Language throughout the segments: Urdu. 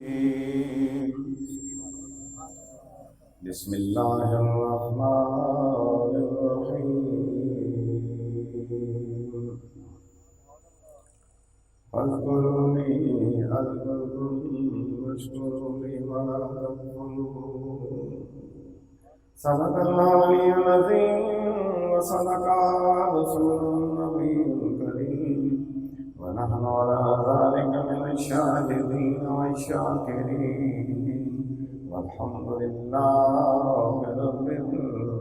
بسم الله الرحمن الرحيم فاذكروني أذكركم واشكروا لي ولا تكفرون صدق الله العلي العظيم وصدق رسوله النبي الكريم ونحن على ذلك من الشاهدين والشاكرين والحمد لله رب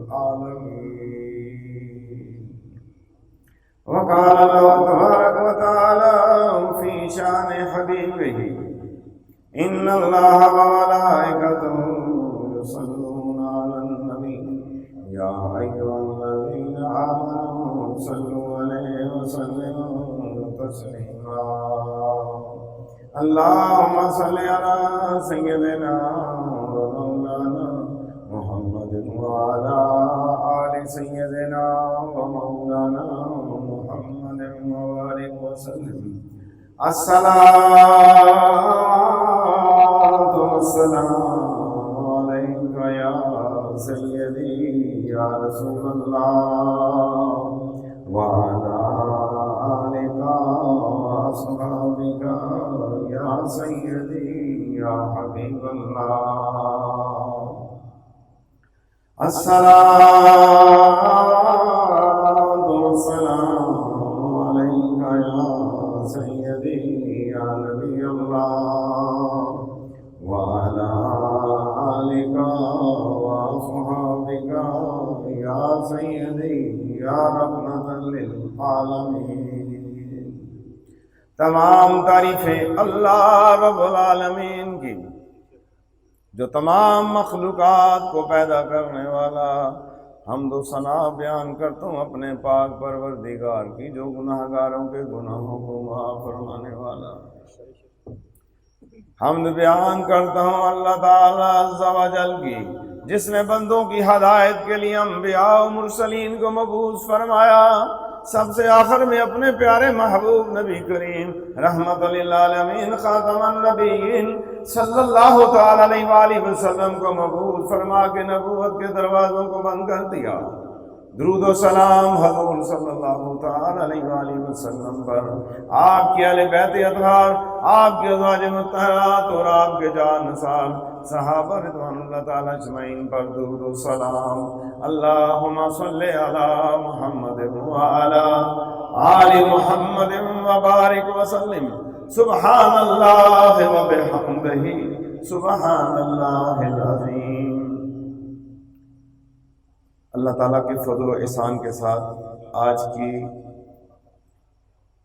العالمين. وقال الله تبارك وتعالى في شان حبيبه إن الله وملائكته يصلون على النبي يا أيها الذين آمنوا صلوا عليه وسلموا تسليما. اللهم صل على سيدنا ومولانا محمد وعلى آل سيدنا ومولانا محمد وبارك وسلم. الصلاة والسلام عليك يا سيدي يا رسول الله وعلى آلك وأصحابك يا سيدي يا حبيب الله. الصلاة والسلام عليك يا سيدي يا نبي الله وعلى آلك وأصحابك يا سيدي يا رحمة للعالمين. تمام تعریفیں اللہ رب العالمین کی جو تمام مخلوقات کو پیدا کرنے والا. حمد و ثنا بیان کرتا ہوں اپنے پاک پروردگار کی جو گناہگاروں کے گناہوں کو معاف فرمانے والا. حمد بیان کرتا ہوں اللہ تعالیٰ عز و جل کی جس نے بندوں کی ہدایت کے لیے انبیاء و مرسلین کو مبعوث فرمایا. سب سے آخر میں اپنے پیارے محبوب نبی کریم رحمت للعالمین خاتم النبیین صلی اللہ تعالی علیہ وآلہ وسلم کو مبعوث فرما کے نبوت کے دروازوں کو بند کر دیا. درود و سلام حضور صلی اللہ تعالی علیہ وآلہ وسلم پر، آپ کے اہل بیت اطہار، آپ کے ازواج مطہرات اور آپ کے جان نثار صحابہ رضوان اللہ تعالی اجمعین پر درود و سلام. اللہم صلی علی محمد وعلی آل محمد وبارک وسلم. سبحان اللہ وبحمدہ سبحان اللہ العظیم. اللہ تعالیٰ کے فضل و احسان کے ساتھ آج کی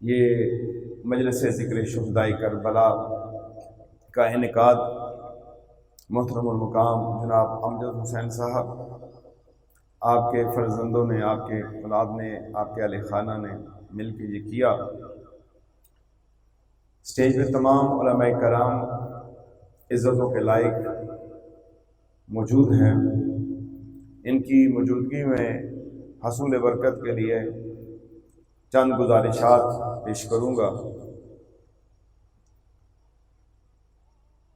یہ مجلس ذکر شہدائے کربلا کا انعقاد محترم المقام جناب امجد حسین صاحب، آپ کے فرزندوں نے، آپ کے اولاد نے، آپ کے اہل خانہ نے مل کے یہ کیا. اسٹیج پہ تمام علماء کرام عزتوں کے لائق موجود ہیں. ان کی موجودگی میں حصول برکت کے لیے چند گزارشات پیش کروں گا.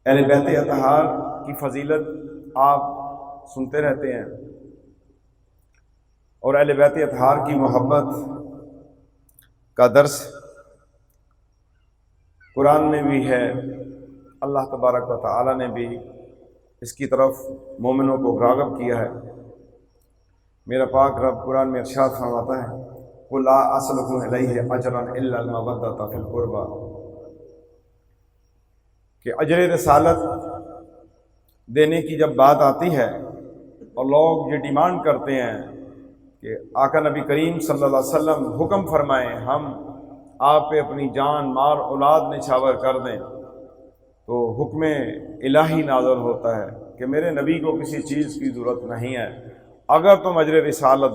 اہل بیت اطہار کی فضیلت آپ سنتے رہتے ہیں اور اہل بیت اطہار کی محبت کا درس قرآن میں بھی ہے. اللہ تبارک و تعالی نے بھی اس کی طرف مومنوں کو راغب کیا ہے. میرا پاک رب قرآن میں ارشاد فرماتا ہے قُلْ لَا أَسْأَلُكُمْ عَلَيْهِ أَجْرًا إِلَّا الْمَوَدَّةَ فِي الْقُرْبَى، کہ اجر رسالت دینے کی جب بات آتی ہے اور لوگ یہ ڈیمانڈ کرتے ہیں کہ آقا نبی کریم صلی اللہ علیہ وسلم حکم فرمائیں ہم آپ پہ اپنی جان مال اولاد نچھاور کر دیں، تو حکم الہی نازل ہوتا ہے کہ میرے نبی کو کسی چیز کی ضرورت نہیں ہے. اگر تم اجر رسالت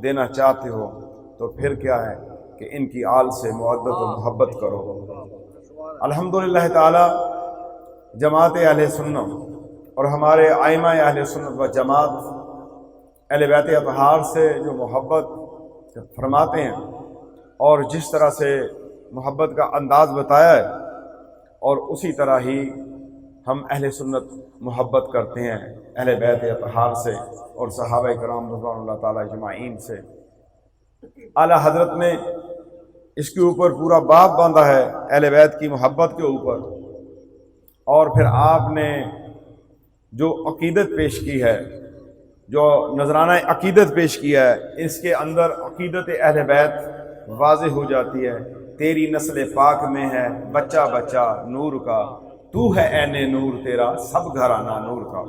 دینا چاہتے ہو تو پھر کیا ہے کہ ان کی آل سے مودت و محبت کرو. الحمدللہ تعالی جماعت اہل سنت اور ہمارے ائمہ اہل سنت و جماعت اہل بیت اطہار سے جو محبت فرماتے ہیں اور جس طرح سے محبت کا انداز بتایا ہے، اور اسی طرح ہی ہم اہل سنت محبت کرتے ہیں اہل بیت اطہار سے اور صحابہ کرام رضوان اللہ تعالیٰ اجمعین سے۔ اعلیٰ حضرت نے اس کے اوپر پورا باب باندھا ہے اہل بیت کی محبت کے اوپر، اور پھر آپ نے جو عقیدت پیش کی ہے، جو نذرانہ عقیدت پیش کیا ہے، اس کے اندر عقیدت اہل بیت واضح ہو جاتی ہے۔ تیری نسل پاک میں ہے بچہ بچہ نور کا، تو ہے عین نور تیرا سب گھرانہ نور کا۔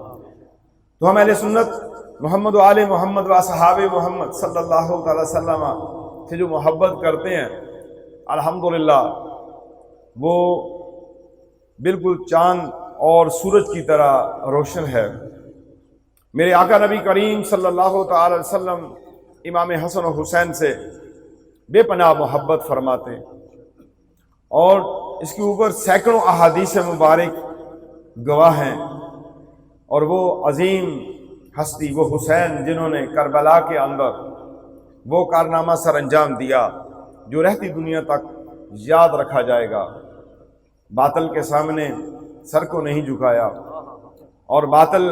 تو ہم اہل سنت محمد و آل محمد و اصحاب محمد صلی اللہ تعالی وسلم سے جو محبت کرتے ہیں، الحمدللہ وہ بالکل چاند اور سورج کی طرح روشن ہے۔ میرے آقا نبی کریم صلی اللہ تعالی وسلم امام حسن و حسین سے بے پناہ محبت فرماتے، اور اس کے اوپر سینکڑوں احادیث مبارک گواہ ہیں۔ اور وہ عظیم ہستی، وہ حسین جنہوں نے کربلا کے اندر وہ کارنامہ سر انجام دیا جو رہتی دنیا تک یاد رکھا جائے گا، باطل کے سامنے سر کو نہیں جھکایا، اور باطل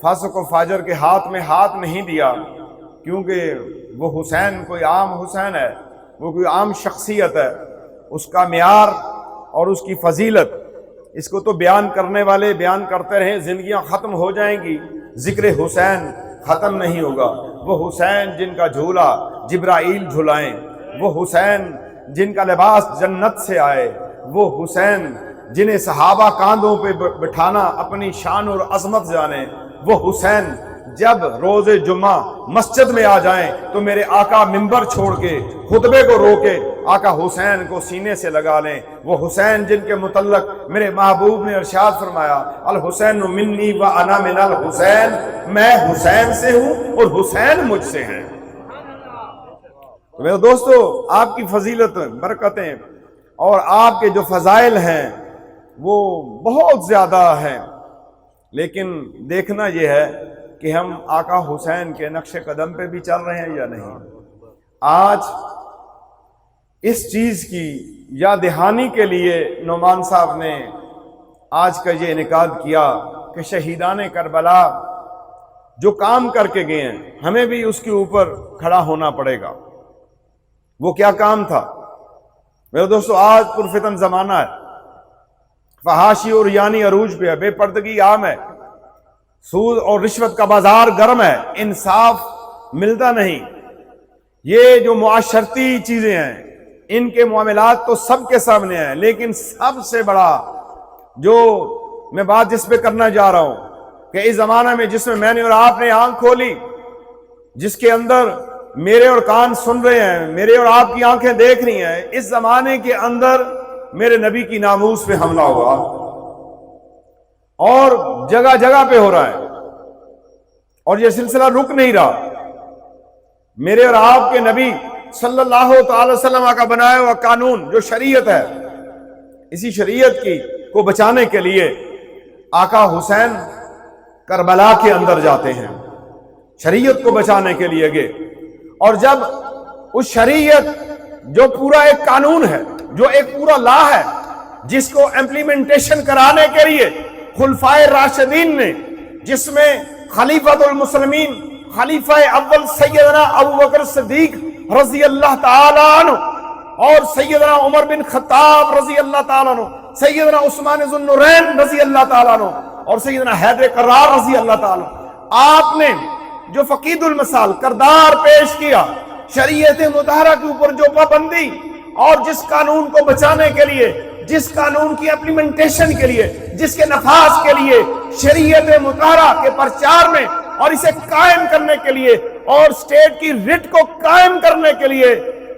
فاسق و فاجر کے ہاتھ میں ہاتھ نہیں دیا، کیونکہ وہ حسین کوئی عام حسین ہے، وہ کوئی عام شخصیت ہے۔ اس کا معیار اور اس کی فضیلت، اس کو تو بیان کرنے والے بیان کرتے رہیں، زندگیاں ختم ہو جائیں گی، ذکر حسین ختم نہیں ہوگا۔ وہ حسین جن کا جھولا جبرائیل جھلائیں، وہ حسین جن کا لباس جنت سے آئے، وہ حسین جنہیں صحابہ کاندھوں پہ بٹھانا اپنی شان اور عظمت جانے، وہ حسین جب روز جمعہ مسجد میں آ جائیں تو میرے آقا منبر چھوڑ کے خطبے کو روکے آقا حسین کو سینے سے لگا لیں۔ وہ حسین جن کے متعلق میرے محبوب نے ارشاد فرمایا، الحسین منی و انا من الحسین، میں حسین سے ہوں اور حسین مجھ سے ہیں۔ تو میرے دوستو، آپ کی فضیلت، برکتیں اور آپ کے جو فضائل ہیں وہ بہت زیادہ ہیں، لیکن دیکھنا یہ ہے کہ ہم آقا حسین کے نقش قدم پہ بھی چل رہے ہیں یا نہیں۔ آج اس چیز کی یاد دہانی کے لیے نعمان صاحب نے آج کا یہ انعقاد کیا کہ شہیدان کربلا جو کام کر کے گئے ہیں، ہمیں بھی اس کے اوپر کھڑا ہونا پڑے گا۔ وہ کیا کام تھا؟ میرے دوستو، آج پرفتن زمانہ ہے، فحاشی اور یعنی عروج پہ ہے، بے پردگی عام ہے، سود اور رشوت کا بازار گرم ہے، انصاف ملتا نہیں۔ یہ جو معاشرتی چیزیں ہیں، ان کے معاملات تو سب کے سامنے ہیں، لیکن سب سے بڑا جو میں بات جس پہ کرنا جا رہا ہوں کہ اس زمانہ میں جس میں میں نے اور آپ نے آنکھ کھولی، جس کے اندر میرے اور کان سن رہے ہیں، میرے اور آپ کی آنکھیں دیکھ رہی ہیں، اس زمانے کے اندر میرے نبی کی ناموس پہ حملہ ہوا اور جگہ جگہ پہ ہو رہا ہے، اور یہ سلسلہ رک نہیں رہا۔ میرے اور آپ کے نبی صلی اللہ تعالی وسلم کا بنایا ہوا قانون جو شریعت ہے، اسی شریعت کی کو بچانے کے لیے آقا حسین کربلا کے اندر جاتے ہیں، شریعت کو بچانے کے لیے گئے۔ اور جب اس شریعت جو پورا ایک قانون ہے، جو ایک پورا لا ہے، جس کو امپلیمنٹیشن کرانے کے لیے خلفائے راشدین نے، جس میں خلیفۃ المسلمین خلیفہ اول سیدنا ابوبکر صدیق رضی اللہ تعالیٰ عنہ، اور سیدنا عمر بن خطاب رضی اللہ تعالیٰ عنہ، سیدنا عثمان ذو النورین رضی اللہ تعالیٰ عنہ، اور سیدنا حیدر کرار رضی اللہ تعالیٰ عنہ، آپ نے جو فقید المثال کردار پیش کیا، شریعت مطہرہ کے اوپر جو پابندی اور جس قانون کو بچانے کے لیے، جس قانون کی امپلیمنٹیشن کے لیے، جس کے نفاذ کے لیے، شریعت مطہرہ کے پرچار میں اور اسے قائم کرنے کے لیے اور اسٹیٹ کی رٹ کو قائم کرنے کے لیے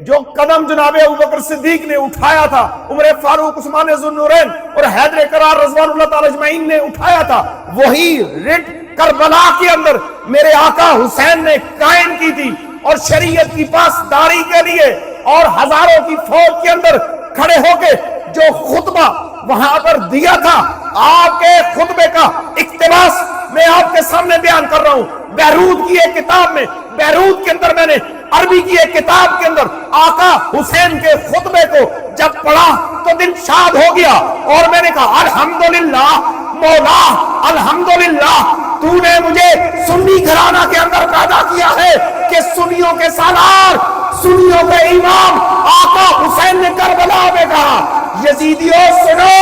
جو قدم جناب ابوبکر صدیق نے اٹھایا تھا، عمر فاروق، عثمان ذو النورین اور حیدر کرار رضوان اللہ تعالی اجمعین نے اٹھایا تھا، وہی رٹ کربلا کے اندر میرے آقا حسین نے قائم کی تھی، اور شریعت کی پاسداری کے لیے اور ہزاروں کی فوج کے اندر کھڑے ہو کے جو خطبہ وہاں پر دیا تھا، آپ کے خطبے کا اقتباس میں آپ کے سامنے بیان کر رہا ہوں۔ بیروت کی ایک کتاب میں، بیروت کے اندر میں نے عربی کی ایک کتاب کے اندر آقا حسین کے خطبے کو جب پڑھا تو دل شاد ہو گیا، اور میں نے کہا الحمدللہ مولا الحمدللہ تو نے مجھے سنی گھرانہ کے اندر پیدا کیا ہے کہ سنیوں کے سالار، سنیوں کے امام آقا حسین نے کربلا میں کہا یزیدیوں سنو،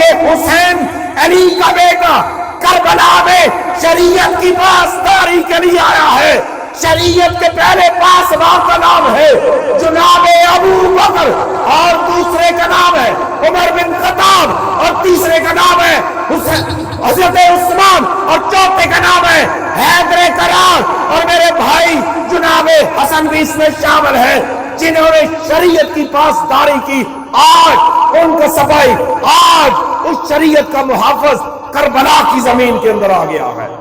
یہ حسین علی کا بیٹا کربلا میں شریعت کی پاسداری کے لیے آیا ہے، شریعت کے پہلے پاسبان کا نام ہے جناب ابو بکر، اور دوسرے کا نام ہے عمر بن خطاب، اور تیسرے کا نام ہے حضرت عثمان، اور چوتھے کا نام ہے حیدر کرار، اور میرے بھائی جناب حسن بھی اس میں شامل ہے جنہوں نے شریعت کی پاسداری کی۔ آج ان کا صفائی، آج اس شریعت کا محافظ کربلا کی زمین کے اندر آ گیا ہے۔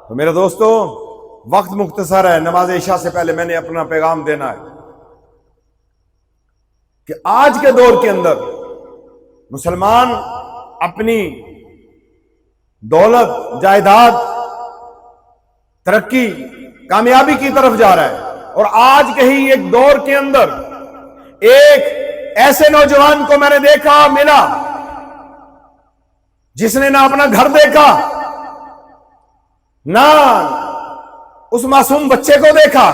تو میرے دوستو وقت مختصر ہے، نماز عشاء سے پہلے میں نے اپنا پیغام دینا ہے کہ آج کے دور کے اندر مسلمان اپنی دولت، جائیداد، ترقی، کامیابی کی طرف جا رہا ہے، اور آج کے ہی ایک دور کے اندر ایک ایسے نوجوان کو میں نے دیکھا ملا جس نے نہ اپنا گھر دیکھا، نہ اس معصوم بچے کو دیکھا۔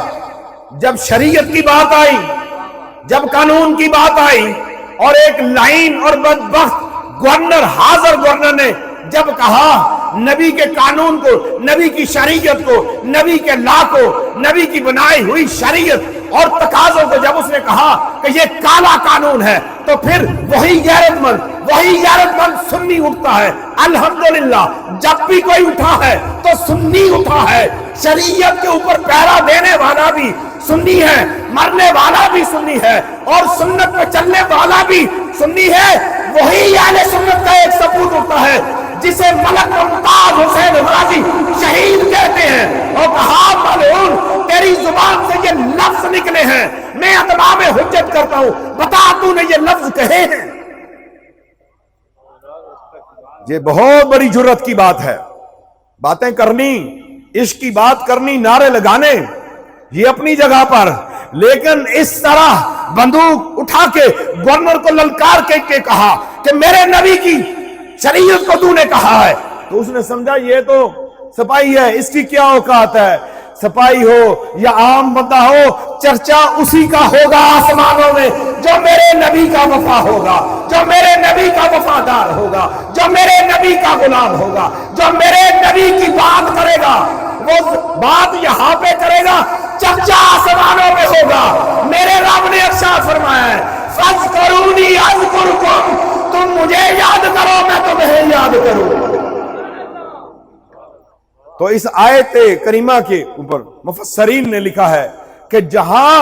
جب شریعت کی بات آئی، جب قانون کی بات آئی، اور ایک لائن اور بدبخت گورنر، حاضر گورنر نے جب کہا نبی کے قانون کو، نبی کی شریعت کو، نبی کے لا کو، نبی کی بنائی ہوئی شریعت اور تقاضوں کو جب اس نے کہا کہ یہ کالا قانون ہے، تو پھر وہی غیرت مند سنی اٹھتا ہے۔ الحمدللہ جب بھی کوئی اٹھا ہے تو سنی اٹھا ہے، شریعت کے اوپر پہرا دینے والا بھی سنی ہے، مرنے والا بھی سنی ہے، اور سنت پہ چلنے والا بھی سنی ہے۔ وہی اہل سنت کا ایک سپوت اٹھتا ہے جسے ملک ممتاز حسین غازی شہید کہتے ہیں، اور کہا ملعون تیری زبان سے یہ لفظ نکلے ہیں، میں اتمام حجت کرتا ہوں، بتا تو نے یہ لفظ کہے ہیں۔ یہ بہت بڑی جرت کی بات ہے، باتیں کرنی، عشق کی بات کرنی، نعرے لگانے، یہ اپنی جگہ پر، لیکن اس طرح بندوق اٹھا کے گورنر کو للکار کے کہا کہ میرے نبی کی شریعت کو تو نے کہا ہے، تو اس نے سمجھا یہ تو سپاہی ہے، اس کی کیا اوقات ہے، سپاہی ہو یا عام بندہ ہو، چرچا اسی کا ہوگا آسمانوں میں جو میرے نبی کا وفا ہوگا، جو میرے نبی کا وفادار ہوگا، جو میرے نبی کا غلام ہوگا، جو میرے نبی کی بات کرے گا، وہ بات یہاں پہ کرے گا، چرچا آسمانوں میں ہوگا۔ میرے رب نے ارشاد فرمایا ہے فَاذْكُرُونِي أَذْكُرْكُمْ، تم مجھے یاد کرو میں تمہیں یاد کروں۔ تو اس آیت کریمہ کے اوپر مفسرین نے لکھا ہے کہ جہاں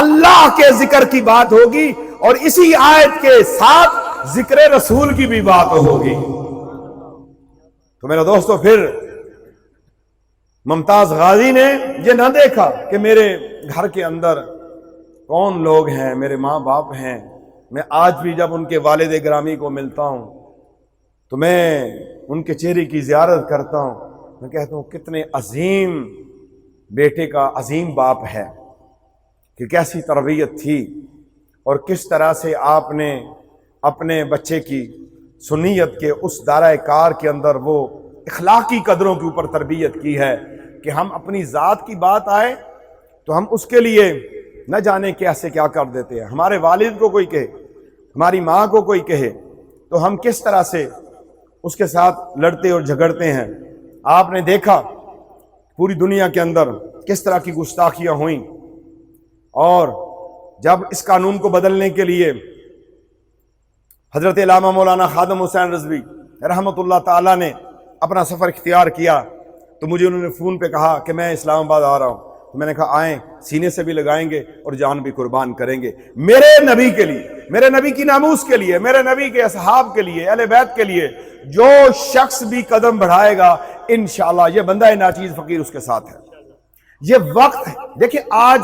اللہ کے ذکر کی بات ہوگی اور اسی آیت کے ساتھ ذکر رسول کی بھی بات ہوگی۔ تو میرا دوستو پھر ممتاز غازی نے یہ نہ دیکھا کہ میرے گھر کے اندر کون لوگ ہیں، میرے ماں باپ ہیں، میں آج بھی جب ان کے والد گرامی کو ملتا ہوں تو میں ان کے چہرے کی زیارت کرتا ہوں، میں کہتا ہوں کتنے عظیم بیٹے کا عظیم باپ ہے، کہ کیسی تربیت تھی اور کس طرح سے آپ نے اپنے بچے کی سنیت کے اس دائرہ کار کے اندر وہ اخلاقی قدروں کے اوپر تربیت کی ہے کہ ہم اپنی ذات کی بات آئے تو ہم اس کے لیے نہ جانے کیسے کیا کر دیتے ہیں۔ ہمارے والد کو کوئی کہے، ہماری ماں کو کوئی کہے تو ہم کس طرح سے اس کے ساتھ لڑتے اور جھگڑتے ہیں۔ آپ نے دیکھا پوری دنیا کے اندر کس طرح کی گستاخیاں ہوئیں، اور جب اس قانون کو بدلنے کے لیے حضرت علامہ مولانا خادم حسین رضوی رحمۃ اللہ تعالیٰ نے اپنا سفر اختیار کیا تو مجھے انہوں نے فون پہ کہا کہ میں اسلام آباد آ رہا ہوں، تو میں نے کہا آئیں، سینے سے بھی لگائیں گے اور جان بھی قربان کریں گے میرے نبی کے لیے، میرے نبی کی ناموس کے لیے، میرے نبی کے اصحاب کے لیے، اہل بیت کے لیے۔ جو شخص بھی قدم بڑھائے گا انشاءاللہ یہ بندہ ناچیز فقیر اس کے ساتھ ہے۔ یہ وقت ہے، دیکھیں آج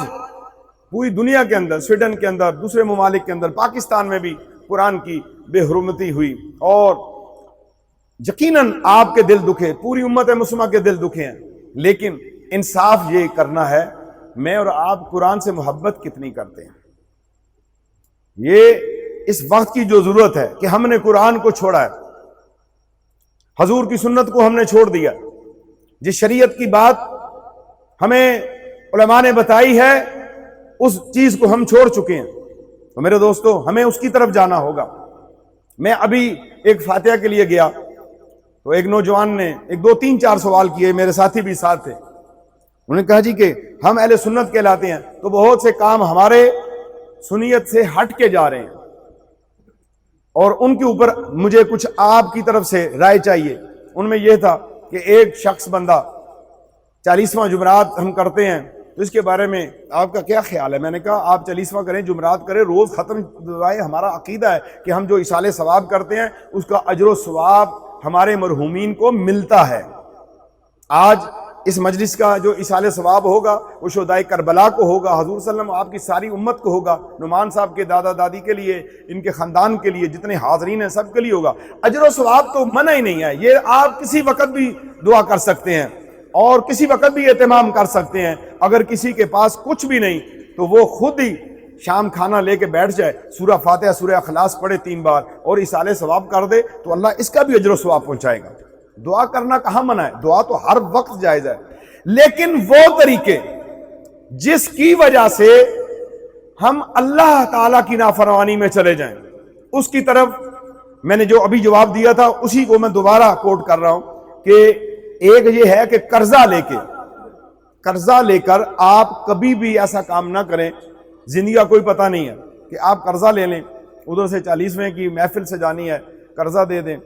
پوری دنیا کے اندر، سویڈن کے اندر، دوسرے ممالک کے اندر، پاکستان میں بھی قرآن کی بے حرمتی ہوئی، اور یقیناً آپ کے دل دکھے، پوری امت مسلمہ کے دل دکھے ہیں، لیکن انصاف یہ کرنا ہے میں اور آپ قرآن سے محبت کتنی کرتے ہیں. یہ اس وقت کی جو ضرورت ہے کہ ہم نے قرآن کو چھوڑا ہے, حضور کی سنت کو ہم نے چھوڑ دیا, جس شریعت کی بات ہمیں علماء نے بتائی ہے اس چیز کو ہم چھوڑ چکے ہیں. تو میرے دوستو ہمیں اس کی طرف جانا ہوگا. میں ابھی ایک فاتحہ کے لیے گیا تو ایک نوجوان نے ایک 2 3 4 سوال کیے, میرے ساتھی بھی ساتھ تھے. انہوں نے کہا جی کہ ہم اہل سنت کہلاتے ہیں تو بہت سے کام ہمارے سنیت سے ہٹ کے جا رہے ہیں اور ان کے اوپر مجھے کچھ آپ کی طرف سے رائے چاہیے. ان میں یہ تھا کہ ایک شخص بندہ 40واں جمعرات ہم کرتے ہیں تو اس کے بارے میں آپ کا کیا خیال ہے؟ میں نے کہا آپ 40واں کریں, جمعرات کریں, روز ختم دعائیں. ہمارا عقیدہ ہے کہ ہم جو ایصال ثواب کرتے ہیں اس کا اجر و ثواب ہمارے مرحومین کو ملتا ہے. آج اس مجلس کا جو ایصال ثواب ہوگا وہ شہدائے کربلا کو ہوگا, حضور صلی اللہ علیہ وسلم آپ کی ساری امت کو ہوگا, نعمان صاحب کے دادا دادی کے لیے, ان کے خاندان کے لیے, جتنے حاضرین ہیں سب کے لیے ہوگا. اجر و ثواب تو منع ہی نہیں ہے, یہ آپ کسی وقت بھی دعا کر سکتے ہیں اور کسی وقت بھی اہتمام کر سکتے ہیں. اگر کسی کے پاس کچھ بھی نہیں تو وہ خود ہی شام کھانا لے کے بیٹھ جائے, سورہ فاتحہ سورہ اخلاص پڑھے 3 بار اور ایصال ثواب کر دے تو اللہ اس کا بھی اجر و ثواب پہنچائے گا. دعا کرنا کہاں منع ہے, دعا تو ہر وقت جائز ہے, لیکن وہ طریقے جس کی وجہ سے ہم اللہ تعالیٰ کی نافرمانی میں چلے جائیں اس کی طرف میں نے جو ابھی جواب دیا تھا اسی کو میں دوبارہ کوٹ کر رہا ہوں کہ ایک یہ ہے کہ قرضہ لے کر آپ کبھی بھی ایسا کام نہ کریں. زندگی کا کوئی پتہ نہیں ہے کہ آپ قرضہ لے لیں, ادھر سے 40ویں کی محفل سے جانی ہے, قرضہ دے دیں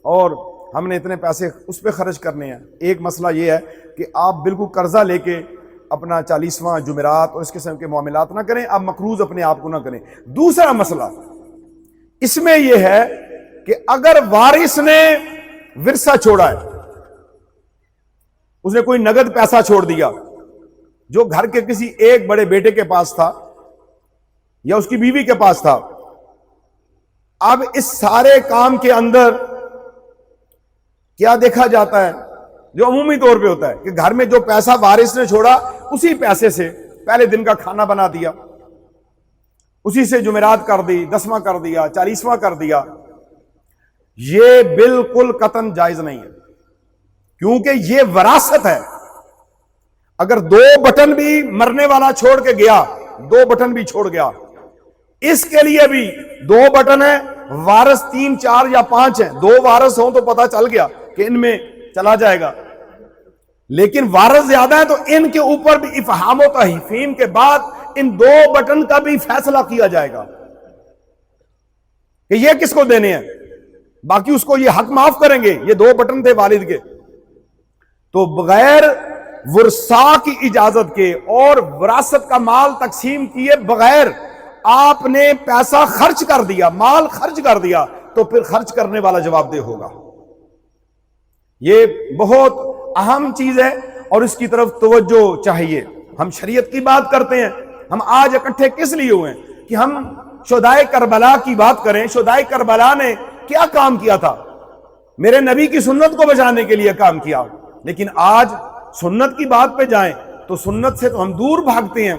اور ہم نے اتنے پیسے اس پہ خرچ کرنے ہیں. ایک مسئلہ یہ ہے کہ آپ بالکل قرضہ لے کے اپنا 40واں جمعرات اور اس قسم کے معاملات نہ کریں, آپ مقروض اپنے آپ کو نہ کریں. دوسرا مسئلہ اس میں یہ ہے کہ اگر وارث نے ورثہ چھوڑا ہے, اس نے کوئی نگد پیسہ چھوڑ دیا جو گھر کے کسی ایک بڑے بیٹے کے پاس تھا یا اس کی بیوی کے پاس تھا, اب اس سارے کام کے اندر کیا دیکھا جاتا ہے جو عمومی طور پہ ہوتا ہے کہ گھر میں جو پیسہ وارث نے چھوڑا اسی پیسے سے پہلے دن کا کھانا بنا دیا, اسی سے جمعرات کر دی, 10واں کر دیا, 40واں کر دیا. یہ بالکل قطعاً جائز نہیں ہے کیونکہ یہ وراثت ہے. اگر 2 بٹن بھی مرنے والا چھوڑ کے گیا, 2 بٹن بھی چھوڑ گیا, اس کے لیے بھی 2 بٹن ہیں, وارث 3 4 یا 5 ہیں, 2 وارث ہوں تو پتا چل گیا کہ ان میں چلا جائے گا, لیکن وارث زیادہ ہیں تو ان کے اوپر بھی افہام و تحفیم کے بعد ان 2 بٹن کا بھی فیصلہ کیا جائے گا کہ یہ کس کو دینے ہیں, باقی اس کو یہ حق معاف کریں گے. یہ 2 بٹن تھے والد کے, تو بغیر ورثاء کی اجازت کے اور وراثت کا مال تقسیم کیے بغیر آپ نے پیسہ خرچ کر دیا, مال خرچ کر دیا, تو پھر خرچ کرنے والا جواب دہ ہوگا. یہ بہت اہم چیز ہے اور اس کی طرف توجہ چاہیے. ہم شریعت کی بات کرتے ہیں, ہم آج اکٹھے کس لیے ہوئے ہیں کہ ہم شہدائے کربلا کی بات کریں. شہدائے کربلا نے کیا کام کیا تھا؟ میرے نبی کی سنت کو بچانے کے لیے کام کیا. لیکن آج سنت کی بات پہ جائیں تو سنت سے تو ہم دور بھاگتے ہیں.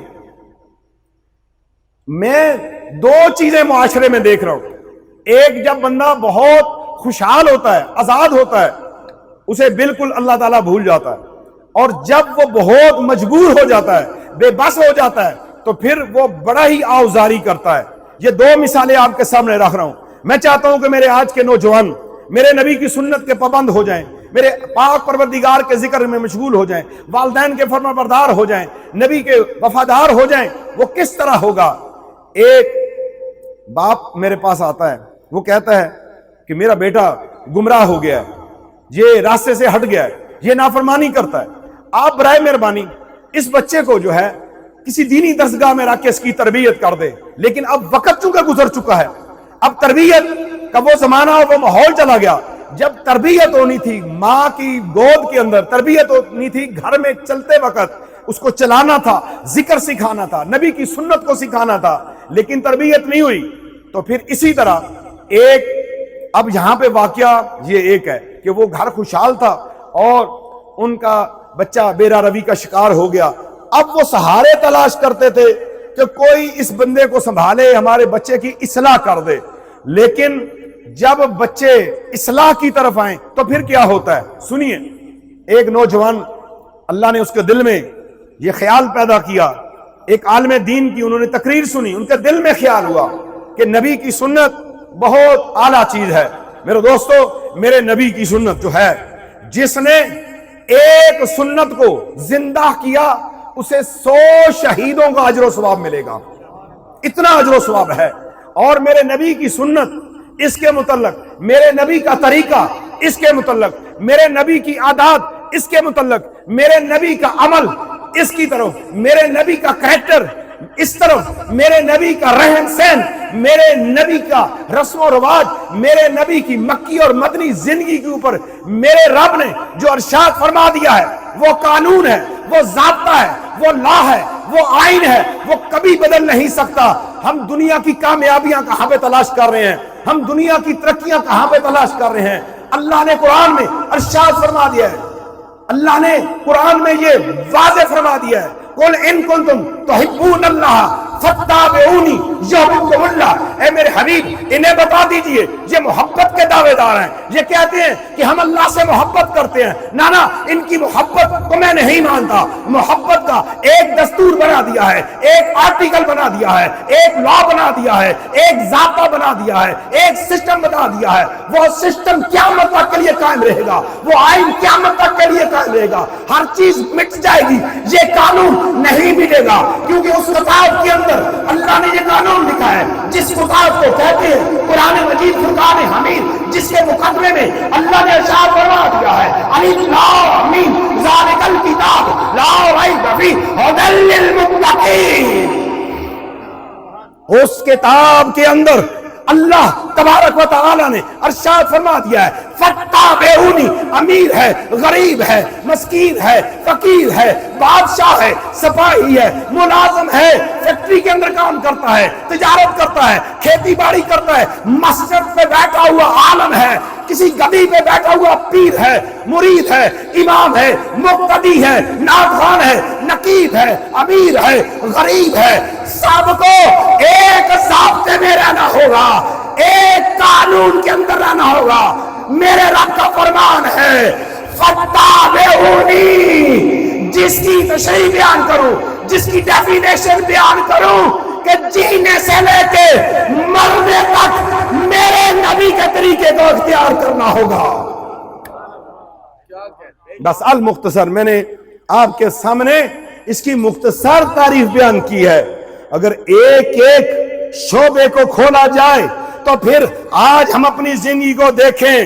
میں 2 چیزیں معاشرے میں دیکھ رہا ہوں. ایک, جب بندہ بہت خوشحال ہوتا ہے, آزاد ہوتا ہے, اسے بالکل اللہ تعالیٰ بھول جاتا ہے, اور جب وہ بہت مجبور ہو جاتا ہے, بے بس ہو جاتا ہے, تو پھر وہ بڑا ہی آوزاری کرتا ہے. یہ 2 مثالیں آپ کے سامنے رکھ رہا ہوں. میں چاہتا ہوں کہ میرے آج کے نوجوان میرے نبی کی سنت کے پابند ہو جائیں, میرے پاک پروردگار کے ذکر میں مشغول ہو جائیں, والدین کے فرما بردار ہو جائیں, نبی کے وفادار ہو جائیں. وہ کس طرح ہوگا؟ ایک باپ میرے پاس آتا ہے, وہ کہتا ہے کہ میرا بیٹا گمراہ ہو گیا ہے, یہ راستے سے ہٹ گیا ہے, یہ نافرمانی کرتا ہے, آپ برائے مہربانی اس بچے کو جو ہے کسی دینی درسگاہ میں رکھ کے اس کی تربیت کر دے. لیکن اب وقت چونکہ گزر چکا ہے, اب تربیت کا وہ زمانہ اور وہ ماحول چلا گیا. جب تربیت ہونی تھی ماں کی گود کے اندر, تربیت ہونی تھی گھر میں چلتے وقت, اس کو چلانا تھا, ذکر سکھانا تھا, نبی کی سنت کو سکھانا تھا, لیکن تربیت نہیں ہوئی. تو پھر اسی طرح ایک, اب یہاں پہ واقعہ یہ ایک ہے کہ وہ گھر خوشحال تھا اور ان کا بچہ بیرا روی کا شکار ہو گیا، اب وہ سہارے تلاش کرتے تھے کہ کوئی اس بندے کو سنبھالے، ہمارے بچے کی اصلاح کر دے. لیکن جب بچے اصلاح کی طرف آئیں تو پھر کیا ہوتا ہے؟ سنیے. ایک نوجوان، اللہ نے اس کے دل میں یہ خیال پیدا کیا، ایک عالم دین کی انہوں نے تقریر سنی، ان کے دل میں خیال ہوا کہ نبی کی سنت بہت اعلیٰ چیز ہے. میرے دوستو، میرے نبی کی سنت جو ہے، جس نے ایک سنت کو زندہ کیا اسے 100 شہیدوں کا اجر و ثواب ملے گا، اتنا اجر و ثواب ہے. اور میرے نبی کی سنت، اس کے متعلق میرے نبی کا طریقہ، اس کے متعلق میرے نبی کی عادات، اس کے متعلق میرے نبی کا عمل، اس کی طرف میرے نبی کا کریکٹر، اس طرف میرے نبی کا رہن سہن، میرے نبی کا رسم و رواج، میرے نبی کی مکی اور مدنی زندگی کے اوپر میرے رب نے جو ارشاد فرما دیا ہے، وہ قانون ہے، وہ ضابطہ ہے، وہ لا ہے، وہ آئین ہے، وہ کبھی بدل نہیں سکتا. ہم دنیا کی کامیابیاں کہاں پہ تلاش کر رہے ہیں؟ ہم دنیا کی ترقیاں کہاں پہ تلاش کر رہے ہیں؟ اللہ نے قرآن میں ارشاد فرما دیا ہے، اللہ نے قرآن میں یہ واضح فرما دیا ہے، قل ان کنتم تحبون اللہ فاتبعونی یحببکم اللہ. اے میرے حبیب، انہیں بتا دیجئے، یہ محبت کے دعوے دار ہیں، یہ کہتے ہیں کہ ہم اللہ سے محبت کرتے ہیں. نانا، ان کی محبت کو میں نہیں مانتا. محبت کا ایک دستور بنا دیا ہے، ایک آرٹیکل بنا دیا ہے، ایک لا بنا دیا ہے، ایک ضابطہ بنا دیا ہے، ایک سسٹم بنا دیا ہے. وہ سسٹم قیامت تک کے لیے قائم رہے گا، وہ آئین قیامت تک کے لیے قائم رہے گا. ہر چیز مٹ جائے گی، یہ قانون نہیں ملے گا، کیونکہ اس کتاب کے اندر اللہ نے یہ قانون لکھا ہے، جس کتاب کو کہتے ہیں قرآن مجید فرقان حمید، جس کے مقدمے میں اللہ نے ارشاد فرما دیا ہے، الف لام میم ذالک الکتاب لا ریب فیہ ھدی للمتقین. اس کتاب کے اندر اللہ تبارک و تعالی نے ارشاد فرما دیا ہے، فاتبعونی. امیر ہے، غریب ہے، مسکین ہے، فقیر ہے، بادشاہ ہے، سپاہی ہے، ملازم ہے، فیکٹری کے اندر کام کرتا ہے، تجارت کرتا ہے، کھیتی باڑی کرتا ہے، مسجد پہ بیٹھا ہوا عالم ہے، کسی گدی پہ بیٹھا ہوا پیر ہے، مرید ہے، امام ہے، مقتدی ہے، نعت ہے، نقیب ہے، امیر ہے، غریب ہے، سب کو ایک ضابطے میں رہنا ہوگا، ایک قانون کے اندر رہنا ہوگا. میرے رب کا فرمان ہے، فاتبعونی. جس کی تشریح بیان کروں، جس کی ڈیفینیشن بیان کروں کہ جینے سے لے کے مرنے تک میرے نبی کے طریقے کو اختیار کرنا ہوگا. بس المختصر، میں نے آپ کے سامنے اس کی مختصر تعریف بیان کی ہے. اگر ایک ایک شعبے کو کھولا جائے تو پھر آج ہم اپنی زندگی کو دیکھیں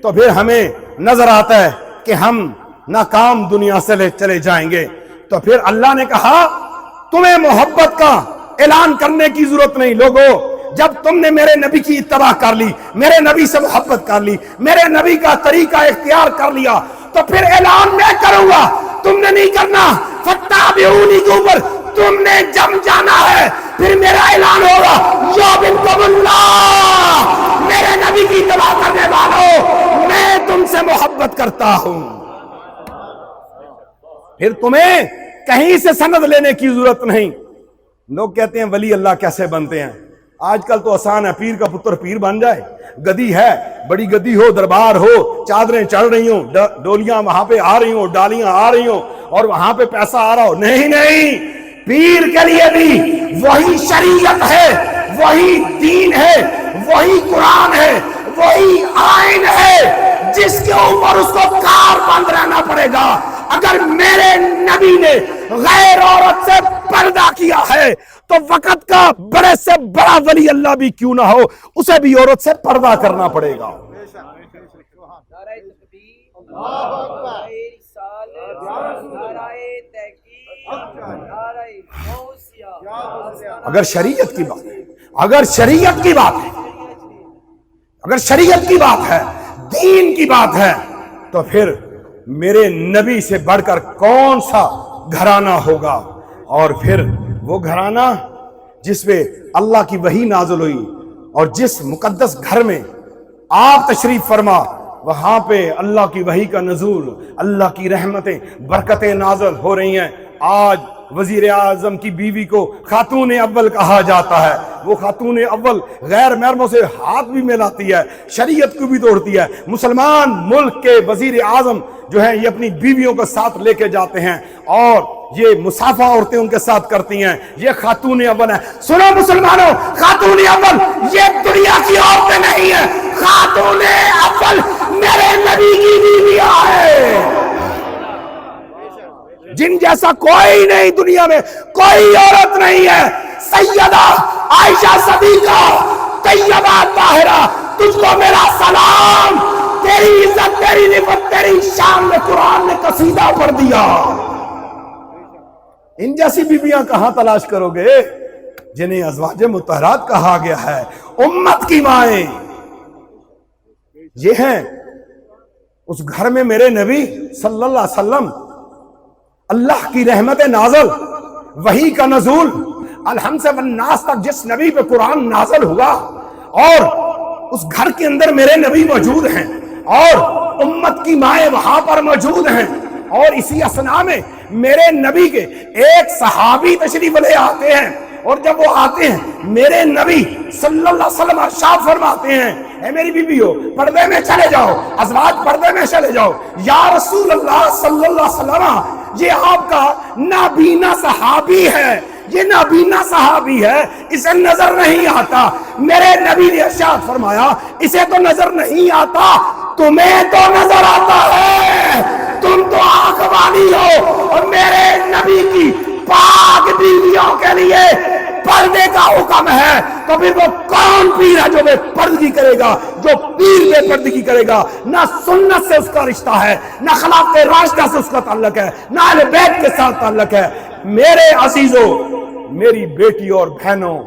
تو پھر ہمیں نظر آتا ہے کہ ہم ناکام دنیا سے چلے جائیں گے. تو پھر اللہ نے کہا تمہیں محبت کا اعلان کرنے کی ضرورت نہیں. لوگوں، جب تم نے میرے نبی کی اتباع کر لی، میرے نبی سے محبت کر لی، میرے نبی کا طریقہ اختیار کر لیا، تو پھر اعلان میں کروں گا. تم نے نہیں کرنا. فاتبعونی کے اوپر تم نے جم جانا ہے، پھر میرا اعلان ہوگا، یحببکم اللہ. میرے نبی کی اتباع کرنے والوں، میں تم سے محبت کرتا ہوں. پھر تمہیں کہیں سے سند لینے کی ضرورت نہیں. لوگ کہتے ہیں ولی اللہ کیسے بنتے ہیں؟ آج کل تو آسان ہے، پیر کا پتر پیر بن جائے. گدی ہے، بڑی گدی ہو، دربار ہو، چادریں چڑھ رہی ہوں، ڈولیاں وہاں پہ آ رہی ہوں، ڈالیاں آ رہی ہوں، اور وہاں پہ پیسہ آ رہا ہو. نہیں، پیر کے لیے بھی وہی شریعت ہے، وہی دین ہے، وہی قرآن ہے، وہی آئین ہے جس کے اوپر اس کو کار بند رہنا پڑے گا. اگر میرے نبی نے غیر عورت سے پردہ کیا ہے تو وقت کا بڑے سے بڑا ولی اللہ بھی کیوں نہ ہو، اسے بھی عورت سے پردہ کرنا پڑے گا. اگر شریعت کی بات ہے، اگر شریعت کی بات ہے، اگر شریعت کی بات ہے، دین کی بات ہے، تو پھر میرے نبی سے بڑھ کر کون سا گھرانہ ہوگا؟ اور پھر وہ گھرانہ جس پہ اللہ کی وحی نازل ہوئی اور جس مقدس گھر میں آپ تشریف فرما، وہاں پہ اللہ کی وحی کا نزول، اللہ کی رحمتیں برکتیں نازل ہو رہی ہیں۔ آج وزیر اعظم کی بیوی کو خاتون اول کہا جاتا ہے، وہ خاتون اول غیر محرموں سے ہاتھ بھی ملاتی ہے، شریعت کو بھی توڑتی ہے۔ مسلمان ملک کے وزیر اعظم جو ہیں یہ اپنی بیویوں کو ساتھ لے کے جاتے ہیں اور یہ مسافہ عورتیں ان کے ساتھ کرتی ہیں، یہ خاتون اول ہے۔ سنو مسلمانوں، خاتون اول یہ دنیا کی عورتیں نہیں ہیں، خاتون اول میرے نبی کی بیویاں ہیں، جن جیسا کوئی نہیں دنیا میں، کوئی عورت نہیں ہے۔ سیدہ عائشہ صدیقہ طیبہ طاہرہ، تجھ کو میرا سلام، تیری عزت، تیری نعمت، تیری شان میں قرآن نے قصیدہ پڑھ دیا۔ ان جیسی بیویاں کہاں تلاش کرو گے جنہیں ازواج مطہرات کہا گیا ہے، امت کی مائیں۔ یہ ہیں اس گھر میں میرے نبی صلی اللہ علیہ وسلم، اللہ کی رحمت نازل، وحی کا نزول، الحمد سے والناس تک جس نبی پہ قرآن نازل ہوا، اور اس گھر کے اندر میرے نبی موجود ہیں اور امت کی مائیں وہاں پر موجود ہیں، اور اسی اثنا میں میرے نبی کے ایک صحابی تشریف لے آتے ہیں، اور جب وہ آتے ہیں میرے نبی صلی اللہ علیہ وسلم ارشاد فرماتے ہیں، اے میری بیویو پردے میں چلے جاؤ، ازواج پردے میں چلے جاؤ۔ یا رسول اللہ صلی اللہ علیہ وسلم، یہ آپ کا نابینا صحابی ہے، یہ نابینا صحابی ہے، اسے نظر نہیں آتا۔ میرے نبی نے ارشاد فرمایا اسے تو نظر نہیں آتا، تمہیں تو نظر آتا ہے، تم تو آنکھ والی ہو۔ اور میرے نبی کی پاک بیویوں کے لیے پردے کا حکم ہے، تو پھر وہ کون پیر ہے جو بے پردگی کرے گا؟ جو پیر بے پردگی کرے گا، نہ سنت سے اس کا رشتہ ہے، نہ خلافت راشدہ سے اس کا تعلق ہے، نہ اہل بیت کے ساتھ تعلق ہے۔ میرے عزیزوں، میری بیٹی اور بہنوں،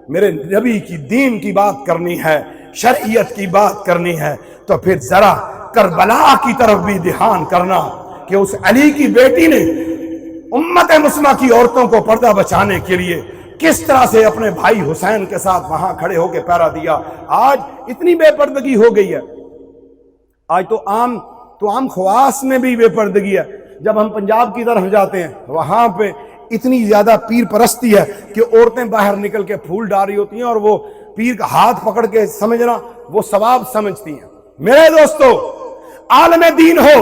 میرے نبی کی دین کی بات کرنی ہے، شرعیت کی بات کرنی ہے، تو پھر ذرا کربلا کی طرف بھی دھیان کرنا کہ اس علی کی بیٹی نے امت مسلمہ کی عورتوں کو پردہ بچانے کے لیے کس طرح سے اپنے بھائی حسین کے ساتھ وہاں کھڑے ہو کے پہرا دیا۔ آج اتنی بے پردگی ہو گئی ہے، آج تو عام خواص میں بھی بے پردگی ہے۔ جب ہم پنجاب کی طرف جاتے ہیں وہاں پہ اتنی زیادہ پیر پرستی ہے کہ عورتیں باہر نکل کے پھول ڈال رہی ہوتی ہیں اور وہ پیر کا ہاتھ پکڑ کے سمجھنا وہ ثواب سمجھتی ہیں۔ میرے دوستو، عالم دین ہو،